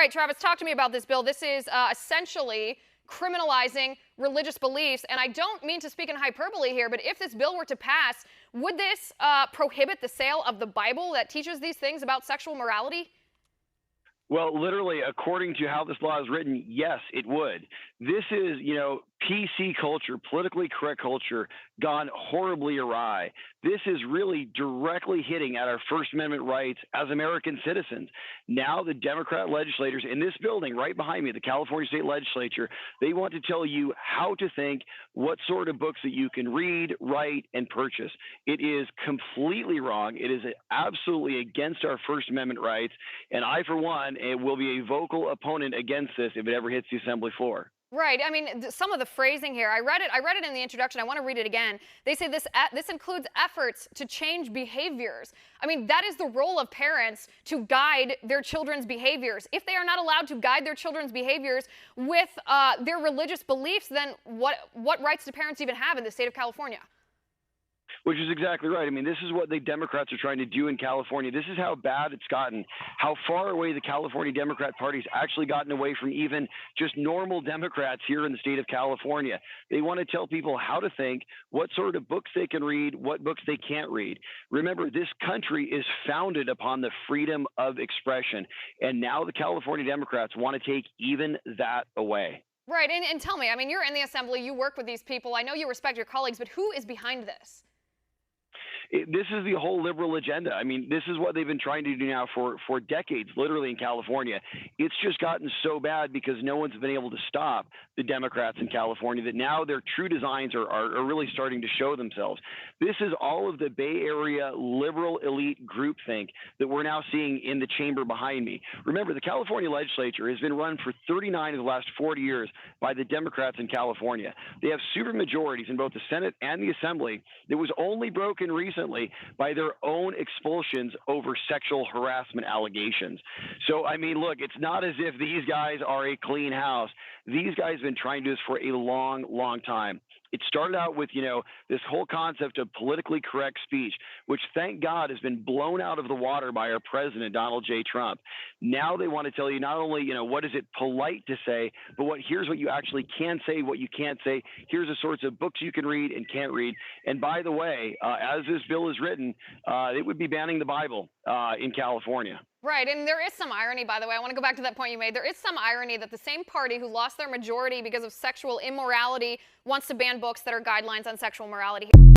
right, Travis, talk to me about this bill. This is essentially criminalizing religious beliefs. And I don't mean to speak in hyperbole here, but if this bill were to pass, would this prohibit the sale of the Bible that teaches these things about sexual morality? Well, literally, according to how this law is written, yes, it would. This is, PC culture, politically correct culture, gone horribly awry. This is really directly hitting at our First Amendment rights as American citizens. Now, the Democrat legislators in this building right behind me, the California State Legislature, they want to tell you how to think, what sort of books that you can read, write, and purchase. It is completely wrong. It is absolutely against our First Amendment rights. And I, for one, will be a vocal opponent against this if it ever hits the assembly floor. Right. I mean, some of the phrasing here, I read it in the introduction. I want to read it again. They say this includes efforts to change behaviors. I mean, that is the role of parents, to guide their children's behaviors. If they are not allowed to guide their children's behaviors with their religious beliefs, then what rights do parents even have in the state of California? Which is exactly right. I mean, this is what the Democrats are trying to do in California. This is how bad it's gotten, how far away the California Democrat Party's actually gotten away from even just normal Democrats here in the state of California. They want to tell people how to think, what sort of books they can read, what books they can't read. Remember, this country is founded upon the freedom of expression. And now the California Democrats want to take even that away. Right. And tell me, I mean, you're in the assembly, you work with these people. I know you respect your colleagues, but who is behind this? This is the whole liberal agenda. I mean, this is what they've been trying to do now for decades, literally in California. It's just gotten so bad because no one's been able to stop the Democrats in California that now their true designs are really starting to show themselves. This is all of the Bay Area liberal elite groupthink that we're now seeing in the chamber behind me. Remember, the California legislature has been run for 39 of the last 40 years by the Democrats in California. They have supermajorities in both the Senate and the Assembly that was only broken recently by their own expulsions over sexual harassment allegations. So, I mean, look, it's not as if these guys are a clean house. These guys have been trying to do this for a long, long time. It started out with, this whole concept of politically correct speech, which, thank God, has been blown out of the water by our president, Donald J. Trump. Now they want to tell you not only, what is it polite to say, but here's what you actually can say, what you can't say. Here's the sorts of books you can read and can't read. And by the way, as this bill is written, it would be banning the Bible in California. Right, and there is some irony, by the way. I want to go back to that point you made. There is some irony that the same party who lost their majority because of sexual immorality wants to ban books that are guidelines on sexual morality.